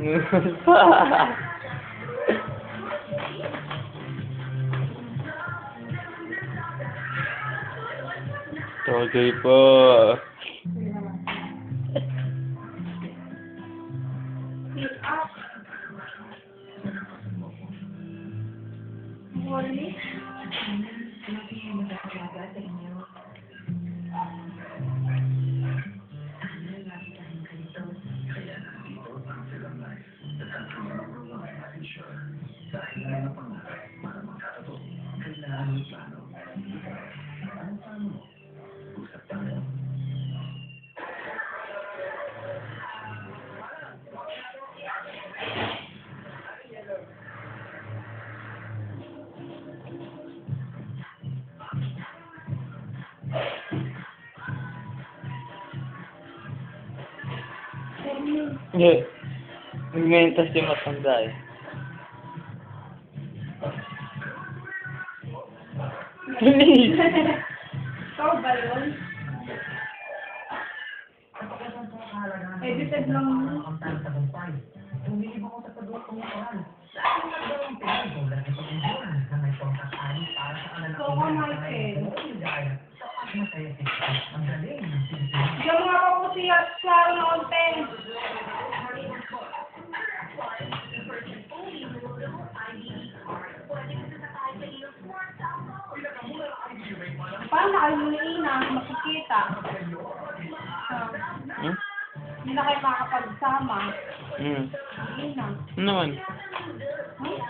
Tagay po. Morning. Yeah. Nagmentas yung matanda eh. Please! Ikaw ba yun? Edited lang mo. So, Michael. Diyan mo nga po siya sa Mountain. Paano kayo muna makikita? Hindi na kayo makapagsama. Hindi na. Ano naman?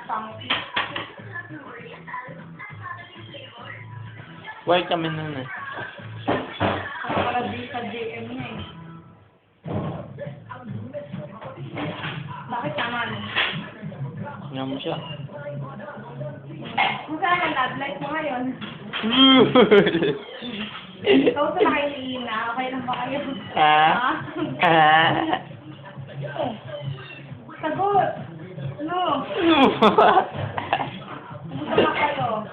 Pangit. Why kami nun eh? Para di sa DM niya eh. Bakit naman? Nga mo siya. Kung saan ang love life mo ngayon? Ikaw sa na kayo ni Ina. Okay lang ba kayo? Sagot! No! Kumusta na kayo?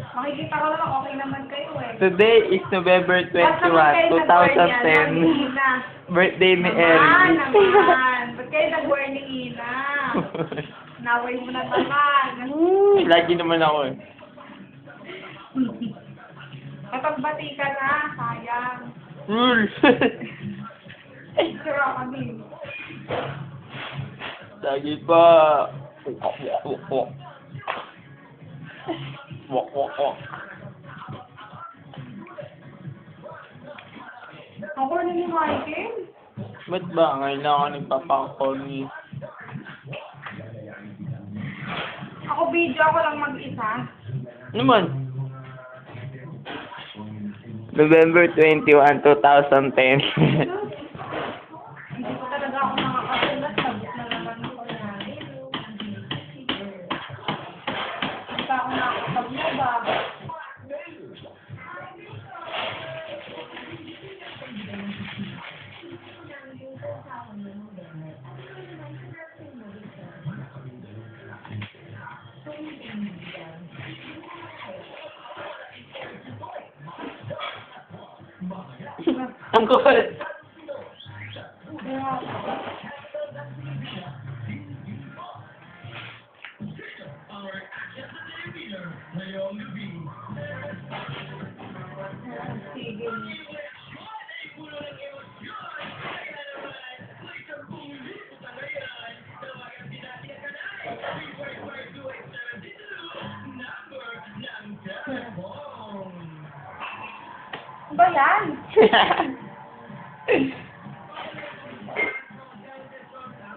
Makikita ko lang okay naman kayo eh. Today is November 21, 2010. Birthday ni Erin. Naman! Ba't kayo nag-wear ni Ina? Naway mo na naman. Lagi naman ako eh. Kapagbati ka na, sayang. Rules! Sira kami. Lagi pa. Wak. Ako rin ni Michael. Ba't ba? Ngayon lang ako nagpapakapon ni... Ako video ako lang mag-isa. Naman? November 21, 2010. Hindi ko talaga ako nakakasulat. Sabit na naman ako na. Hindi pa ako nakakapaglaba. Ang kulit. Sige. Ba yan?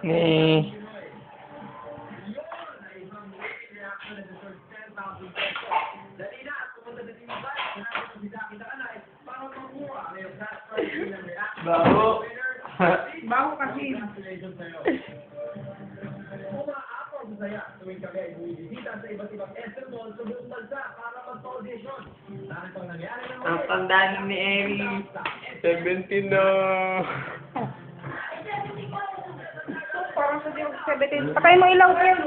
Ni... Baho. Bago kasi. Ang tandaan ni Eri. 17 na. Parang sa 17. Patay mo ilaw ko yun.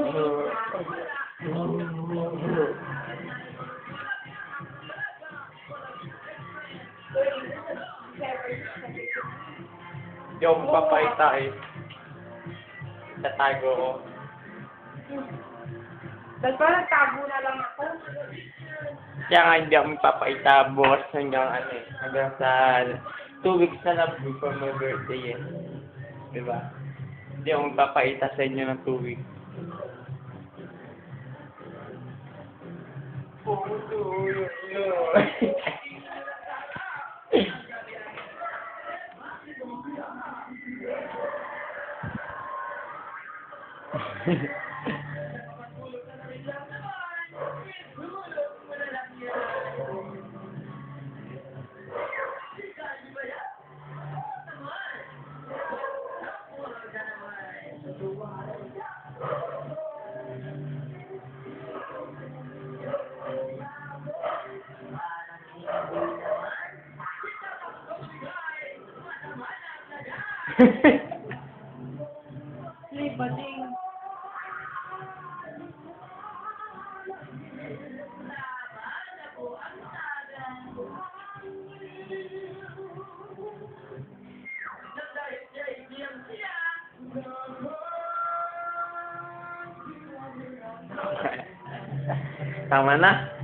Hindi ako papayta eh. tatago ko. Dahil parang tago na lang ako. Kaya nga hindi ako magpapakita bukas hanggang ano eh. Hanggang sa 2 weeks na lang before my birthday eh. Diba? Hindi ako magpapakita sa inyo ng 2 weeks. Libading. Tama na.